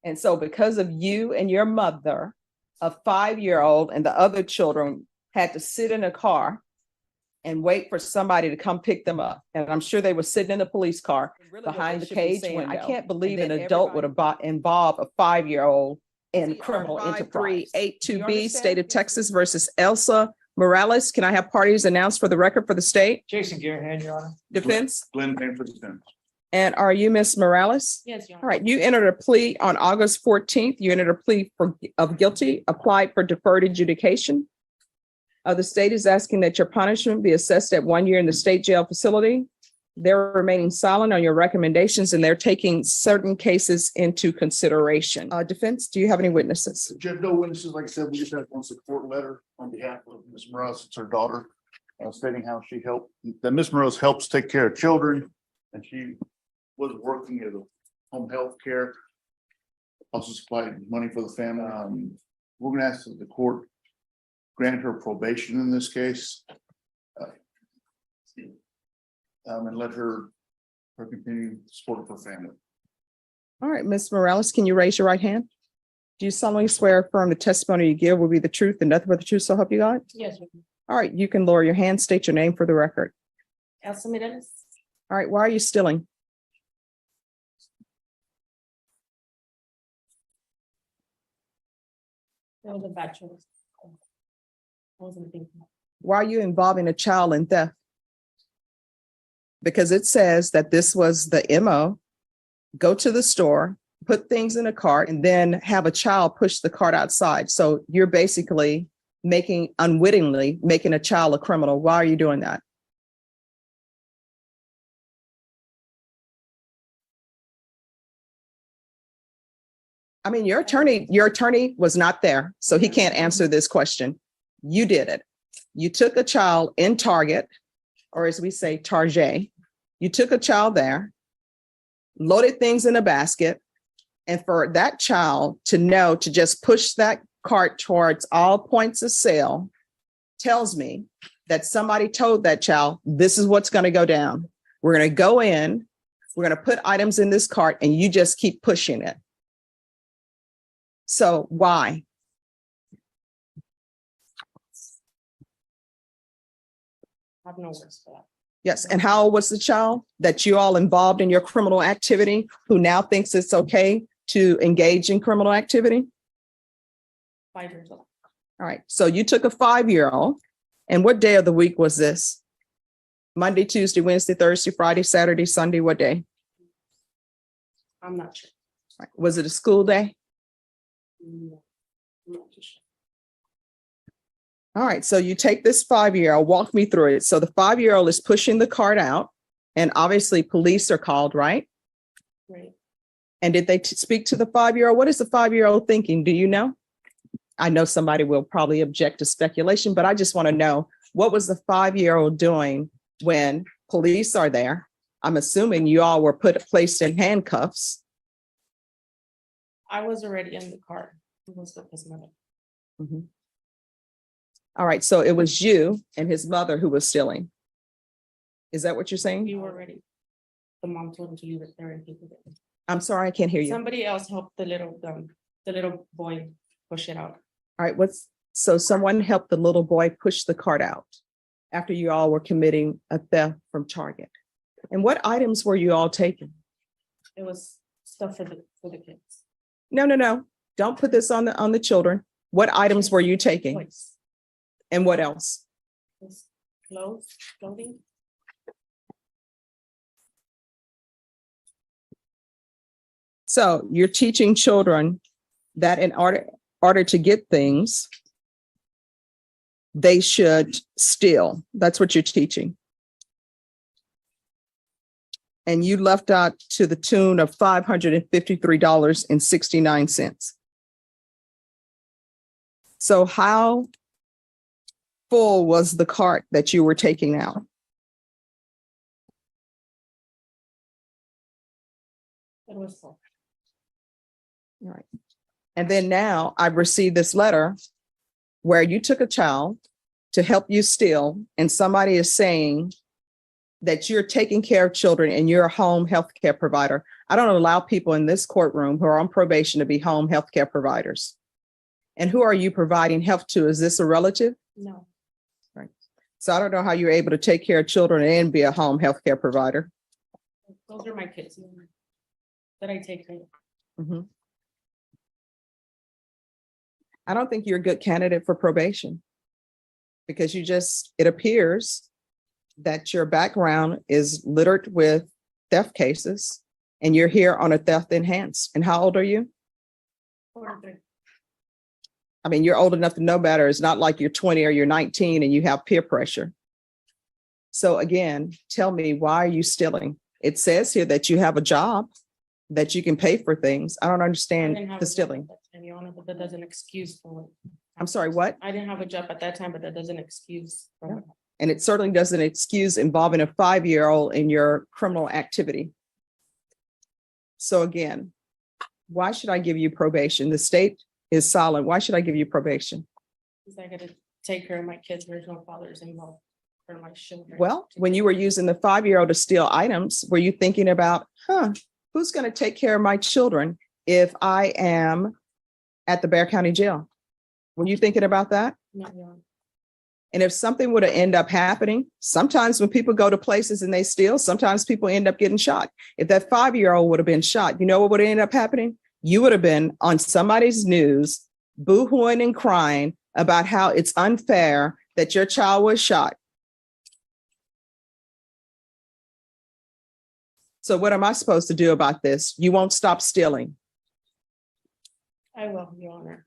And so because of you and your mother, a 5-year-old and the other children had to sit in a car and wait for somebody to come pick them up. And I'm sure they were sitting in the police car behind the cage window. I can't believe an adult would involve a 5-year-old in criminal enterprise. 5382B, State of Texas versus Elsa Morales. Can I have parties announced for the record for the state? Jason Garahan, Your Honor. Defense? Glenn Payne for defense. And are you Miss Morales? Yes, Your All Honor. right, you entered a plea on August 14th. You entered a plea of guilty, applied for deferred adjudication. The state is asking that your punishment be assessed at 1 year in the state jail facility. They're remaining silent on your recommendations and they're taking certain cases into consideration. Defense, do you have any witnesses? Judge, no witnesses. Like I said, we just have one support letter on behalf of Ms. Morales. It's her daughter, stating how she helped, that Ms. Morales helps take care of children, and she was working at a home health care. Also supplied money for the family. We're gonna ask that the court grant her probation in this case. And let her continue support of her family. All right, Ms. Morales, can you raise your right hand? Do you solemnly swear or affirm the testimony you give will be the truth and nothing but the truth, so help you God? Yes, Your Honor. All right, you can lower your hand, state your name for the record. Elsa Mireles. All right, why are you stealing? That was a bad choice. I wasn't thinking. Why are you involving a child in theft? Because it says that this was the MO, go to the store, put things in a cart, and then have a child push the cart outside. So you're basically unwittingly making a child a criminal. Why are you doing that? I mean, your attorney was not there, so he can't answer this question. You did it. You took a child in Target, or as we say, Target. You took a child there, loaded things in a basket, and for that child to know to just push that cart towards all points of sale tells me that somebody told that child, this is what's going to go down. We're going to go in, we're going to put items in this cart, and you just keep pushing it. So why? I have no words for that. Yes. And how old was the child that you all involved in your criminal activity who now thinks it's okay to engage in criminal activity? 5 years old. All right. So you took a 5-year-old. And what day of the week was this? Monday, Tuesday, Wednesday, Thursday, Friday, Saturday, Sunday, what day? I'm not sure. All right. Was it a school day? No, I'm not too sure. All right, so you take this 5-year-old, walk me through it. So the 5-year-old is pushing the cart out, and obviously police are called, right? Right. And did they speak to the 5-year-old? What is the 5-year-old thinking? Do you know? I know somebody will probably object to speculation, but I just want to know, what was the 5-year-old doing when police are there? I'm assuming you all were placed in handcuffs. I was already in the car. It was with his mother. Mhm. All right, so it was you and his mother who was stealing. Is that what you're saying? We were ready. The mom told him to leave it there and he did it. I'm sorry, I can't hear you. Somebody else helped the little boy push it out. All right, so someone helped the little boy push the cart out after you all were committing a theft from Target. And what items were you all taking? It was stuff for the kids. No. Don't put this on the children. What items were you taking? Toys. And what else? It was clothing. So you're teaching children that in order to get things, they should steal. That's what you're teaching. And you left out to the tune of $553.69. So how full was the cart that you were taking out? It was full. All right. And then now I've received this letter where you took a child to help you steal, and somebody is saying that you're taking care of children and you're a home health care provider. I don't allow people in this courtroom who are on probation to be home health care providers. And who are you providing health to? Is this a relative? No, So I don't know how you're able to take care of children and be a home health care provider. those are my kids that I take care of. Mhm. I don't think you're a good candidate for probation because it appears that your background is littered with theft cases and you're here on a theft enhanced. And how old are you? 43. I mean, you're old enough to know better. It's not like you're 20 or you're 19 and you have peer pressure. So again, tell me, why are you stealing? It says here that you have a job, that you can pay for things. I don't I understand didn't have the a job stealing. at that time, Your Honor, but that doesn't excuse for it. I'm sorry, what? I didn't have a job at that time, but that doesn't excuse. for it. And it certainly doesn't excuse involving a 5-year-old in your criminal activity. So again, why should I give you probation? The state is silent. Why should I give you probation? Because I gotta take care of my kids. There's no fathers involved for my children. Well, when you were using the 5-year-old to steal items, were you thinking about, who's going to take care of my children if I am at the Bexar County Jail? Were you thinking about that? No, Your Honor. And if something would have ended up happening, sometimes when people go to places and they steal, sometimes people end up getting shot. If that 5-year-old would have been shot, you know what would have ended up happening? You would have been on somebody's news, boo-hooing and crying about how it's unfair that your child was shot. So what am I supposed to do about this? You won't stop stealing. I will, Your Honor.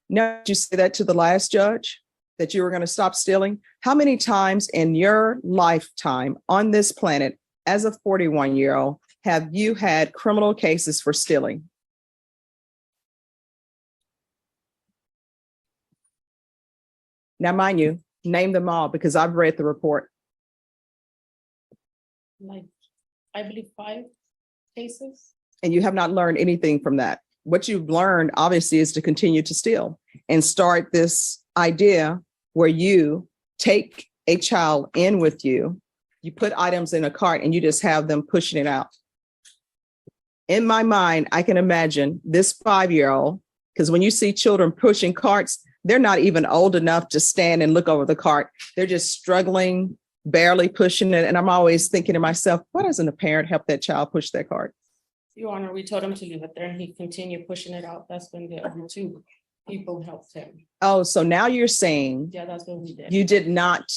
Now, did you say that to the last judge, that you were going to stop stealing? How many times in your lifetime on this planet, as a 41-year-old, have you had criminal cases for stealing? Now, mind you, name them all because I've read the report. Like, I believe 5 cases. And you have not learned anything from that. What you've learned, obviously, is to continue to steal and start this idea where you take a child in with you, you put items in a cart and you just have them pushing it out. In my mind, I can imagine this 5-year-old, because when you see children pushing carts, they're not even old enough to stand and look over the cart. They're just struggling, barely pushing it. And I'm always thinking to myself, why doesn't a parent help that child push that cart? Your Honor, we told him to leave it there and he continued pushing it out. That's when the other 2 people helped him. Oh, so now you're saying Yeah, that's what we did. you did not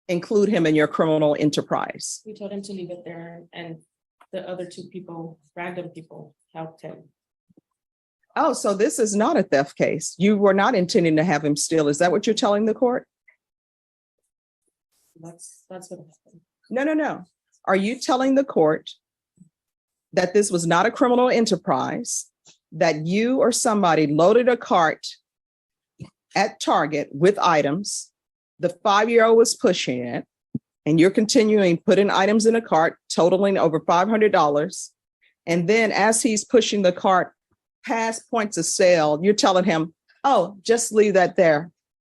include him in your criminal enterprise. We told him to leave it there and the other 2 people, random people, helped him. Oh, so this is not a theft case. You were not intending to have him steal. Is that what you're telling the court? That's what happened. No. Are you telling the court that this was not a criminal enterprise, that you or somebody loaded a cart at Target with items, the 5-year-old was pushing it, and you're continuing putting items in a cart totaling over $500. And then as he's pushing the cart past points of sale, you're telling him, oh, just leave that there.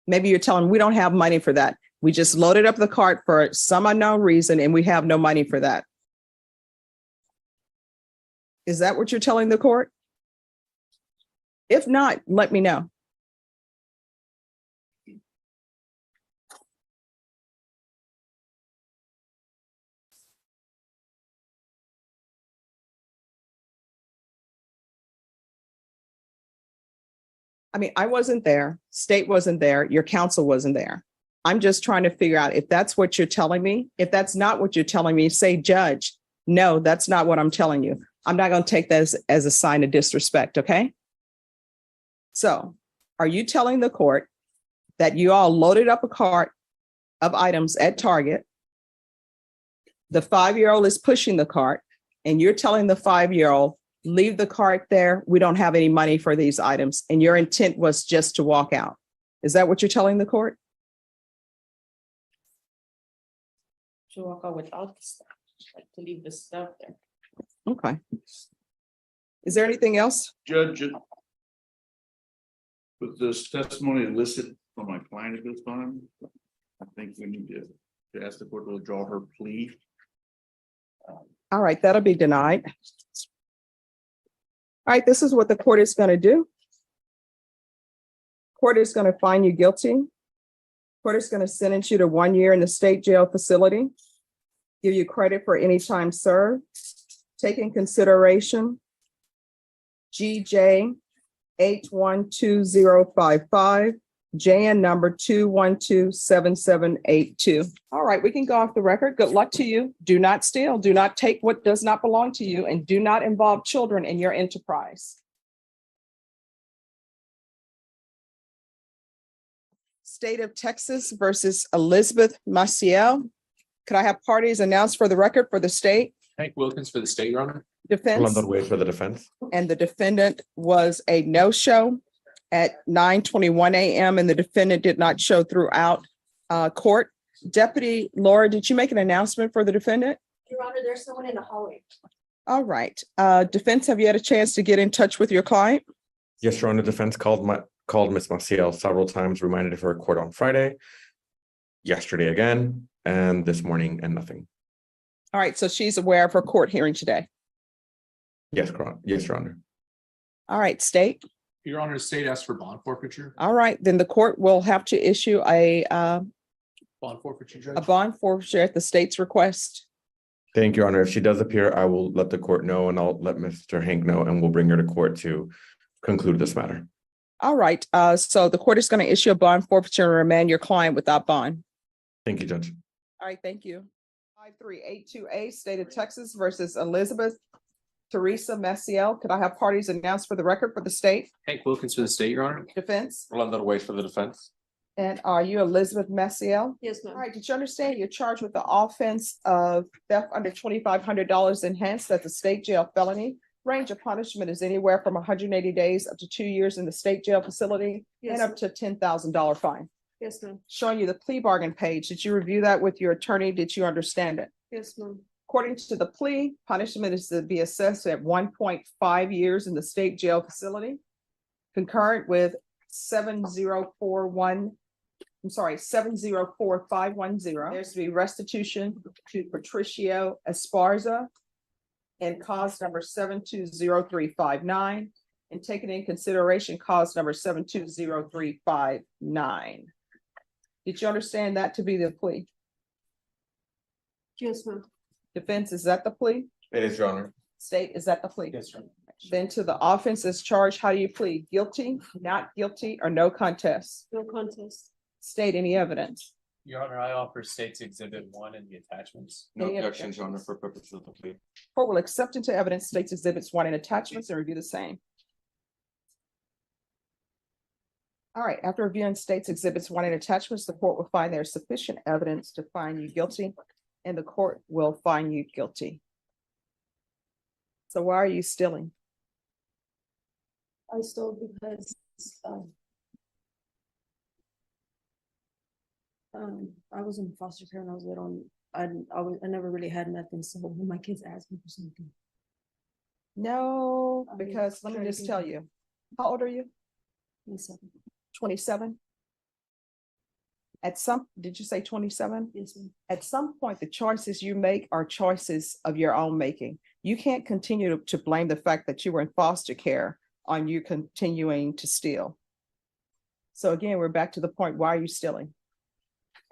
Maybe you're telling him, we don't have money for that. We just loaded up the cart for some unknown reason and we have no money for that. Is that what you're telling the court? If not, let me know. I mean, I wasn't there, state wasn't there, your counsel wasn't there. I'm just trying to figure out if that's what you're telling me. If that's not what you're telling me, say, judge, no, that's not what I'm telling you. I'm not going to take that as a sign of disrespect, okay? So, are you telling the court that you all loaded up a cart of items at Target? The 5-year-old is pushing the cart, and you're telling the 5-year-old, leave the cart there. We don't have any money for these items. And your intent was just to walk out. Is that what you're telling the court? To walk out without the stuff, like to leave the stuff there. Okay. Is there anything else? Judge, with this testimony elicited from my client at this time, I think we need to to ask the court to withdraw her plea. All right, that'll be denied. All right, this is what the court is going to do. Court is going to find you guilty. Court is going to sentence you to 1 year in the state jail facility. Give you credit for any time served. Take in consideration GJ 812055, JN number 2127782. All right, we can go off the record. Good luck to you. Do not steal. Do not take what does not belong to you, and do not involve children in your enterprise. State of Texas versus Elizabeth Maciel. Could I have parties announced for the record for the state? Hank Wilkins for the state, Your Honor. Defense, London Wade for the defense. and the defendant was a no-show at 9:21 a.m. and the defendant did not show throughout court. Deputy Laura, did you make an announcement for the defendant? Your Honor, there's someone in the hallway. All right. Defense, have you had a chance to get in touch with your client? Yes, Your Honor. Defense called Ms. Maciel several times, reminded of her court on Friday, yesterday again, and this morning, and nothing. All right, so she's aware of her court hearing today. Yes, Your Honor. All right, state. Your Honor, the state asked for bond forfeiture. All right, then the court will have to issue a Bond forfeiture, Judge. bond forfeiture at the state's request. Thank you, Your Honor. If she does appear, I will let the court know, and I'll let Mr. Hank know, and we'll bring her to court to conclude this matter. All right, so the court is going to issue a bond forfeiture and remand your client without bond. Thank you, Judge. All right, thank you. 5382A, State of Texas versus Elizabeth Teresa Maciel. Could I have parties announced for the record for the state? Hank Wilkins for the state, Your Honor. Defense? London Wade for the defense. And are you Elizabeth Maciel? Yes, All ma'am. right, did you understand you're charged with the offense of theft under $2,500 enhanced as a state jail felony? Range of punishment is anywhere from 180 days up to 2 years in the state jail facility and Yes, up to $10,000 fine. yes, ma'am. Showing you the plea bargain page. Did you review that with your attorney? Did you understand it? Yes, ma'am. According to the plea, punishment is to be assessed at 1.5 years in the state jail facility, concurrent with 704,510. There's to be restitution to Patricio Esparza and cause number 720359, and taken in consideration cause number 720359. Did you understand that to be the plea? Yes, ma'am. Defense, is that the plea? It is, Your Honor. State, is that the plea? Yes, Your Honor. Then to the offense is charged, how do you plead? Guilty, not guilty, or no contest? No contest. State, any evidence? Your Honor, I offer state's exhibit 1 and the attachments. No Any objections, Your Honor, objections? for purposes of the plea. Court will accept into evidence states exhibits 1 and attachments and review the same. All right, after reviewing states exhibits 1 and attachments, the court will find there is sufficient evidence to find you guilty, and the court will find you guilty. So why are you stealing? I stole because I was in foster care and I was little. I never really had nothing. So when my kids asked me for something, No, I mean, because let me just tell you, how old are you? I said, 27? Did you say 27? yes, ma'am. At some point, the choices you make are choices of your own making. You can't continue to blame the fact that you were in foster care on you continuing to steal. So again, we're back to the point, why are you stealing?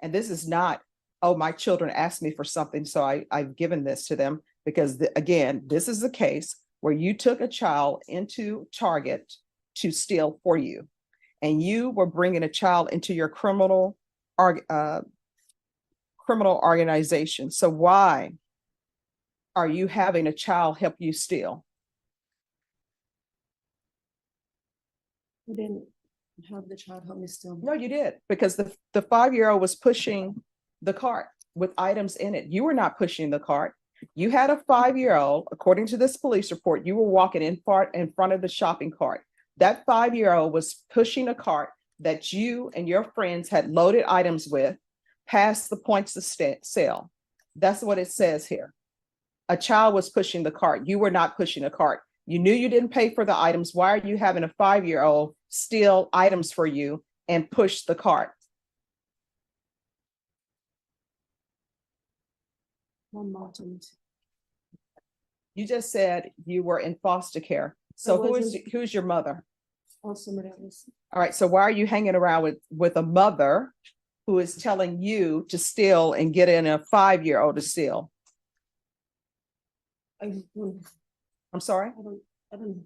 And this is not, oh, my children asked me for something, so I've given this to them, because again, this is the case where you took a child into Target to steal for you, and you were bringing a child into your criminal organization. So why are you having a child help you steal? I didn't have the child help me steal. No, you did, because the 5-year-old was pushing the cart with items in it. You were not pushing the cart. You had a 5-year-old, according to this police report, you were walking in front of the shopping cart. That 5-year-old was pushing a cart that you and your friends had loaded items with past the points of sale. That's what it says here. A child was pushing the cart. You were not pushing a cart. You knew you didn't pay for the items. Why are you having a 5-year-old steal items for you and push the cart? My mom told me to. You just said you were in foster care. So who's your mother? Oh, somebody else. All right, so why are you hanging around with a mother who is telling you to steal and get in a 5-year-old to steal? I don't, I'm sorry, I don't know.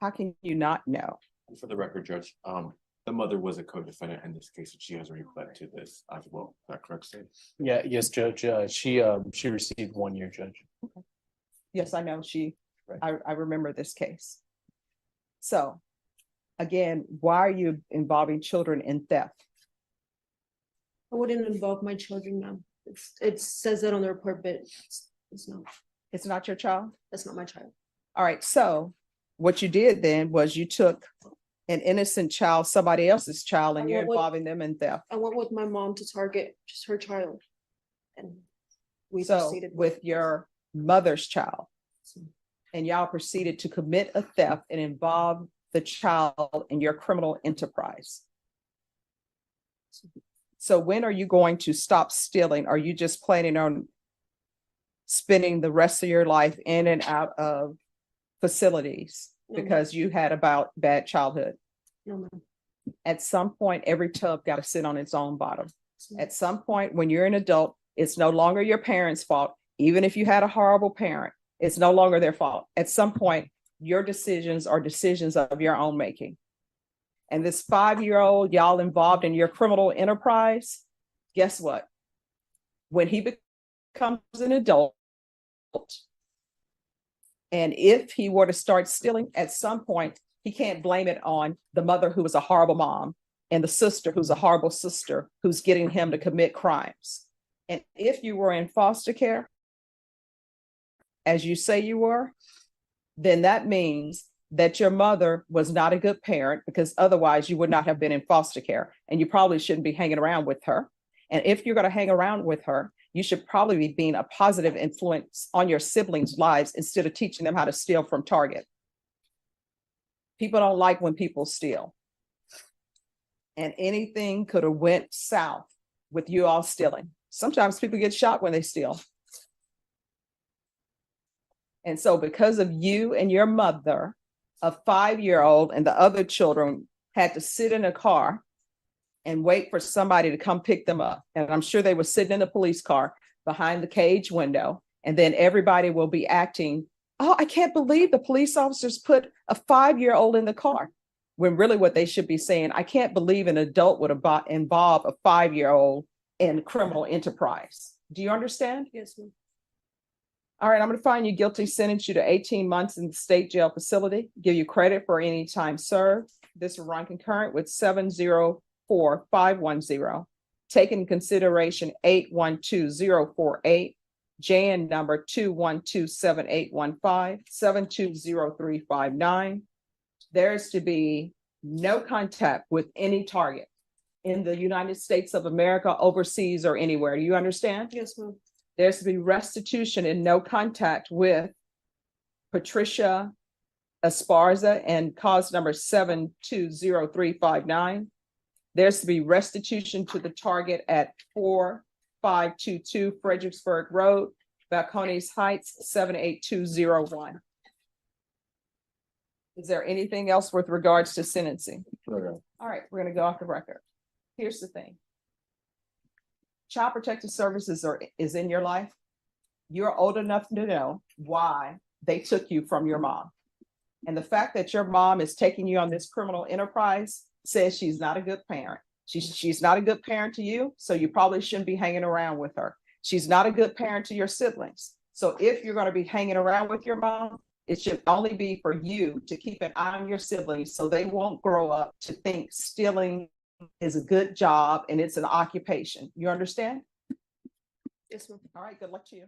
how can you not know? For the record, Judge, the mother was a co-defendant in this case, and she has already pled to this as well. Is that correct, State? Yeah, yes, Judge. She received 1 year, Judge. Yes, I know Right. I remember this case. So again, why are you involving children in theft? I wouldn't involve my children now. It says that on the report, but it's not, It's not your child? that's not my child. All right, so what you did then was you took an innocent child, somebody else's child, and I you're went with- involving them in theft. I went with my mom to Target, just her child. And we So proceeded with your mother's child, and y'all proceeded to commit a theft and involve the child in your criminal enterprise. So when are you going to stop stealing? Are you just planning on spending the rest of your life in and out of facilities No, ma'am. because you had about bad childhood? No, ma'am. At some point, every tub got to sit on its own bottom. So- At some point, when you're an adult, it's no longer your parents' fault. Even if you had a horrible parent, it's no longer their fault. At some point, your decisions are decisions of your own making. And this 5-year-old, y'all involved in your criminal enterprise, guess what? When he becomes an adult, and if he were to start stealing, at some point, he can't blame it on the mother who was a horrible mom and the sister who's a horrible sister who's getting him to commit crimes. And if you were in foster care, as you say you were, then that means that your mother was not a good parent, because otherwise you would not have been in foster care, and you probably shouldn't be hanging around with her. And if you're going to hang around with her, you should probably be being a positive influence on your siblings' lives instead of teaching them how to steal from Target. People don't like when people steal. And anything could have went south with you all stealing. Sometimes people get shot when they steal. And so because of you and your mother, a 5-year-old and the other children had to sit in a car and wait for somebody to come pick them up. And I'm sure they were sitting in the police car behind the cage window. And then everybody will be acting, oh, I can't believe the police officers put a 5-year-old in the car. When really what they should be saying, I can't believe an adult would involve a 5-year-old in criminal enterprise. Do you understand? Yes, ma'am. All right, I'm going to find you guilty, sentence you to 18 months in the state jail facility, give you credit for any time served. This will run concurrent with 704510. Take in consideration 812048, JN number 2127815, 720359. There's to be no contact with any target in the United States of America, overseas, or anywhere. Do you understand? Yes, ma'am. There's to be restitution and no contact with Patricia Esparza and cause number 720359. There's to be restitution to the target at 4522 Fredericksburg Road, Balcones Heights, 78201. Is there anything else with regards to sentencing? All right, we're going to go off the record. Here's the thing. Child Protective Services is in your life. You're old enough to know why they took you from your mom. And the fact that your mom is taking you on this criminal enterprise says she's not a good parent. She's not a good parent to you, so you probably shouldn't be hanging around with her. She's not a good parent to your siblings. So if you're going to be hanging around with your mom, it should only be for you to keep an eye on your siblings so they won't grow up to think stealing is a good job and it's an occupation. You understand? Yes, ma'am. All right, good luck to you.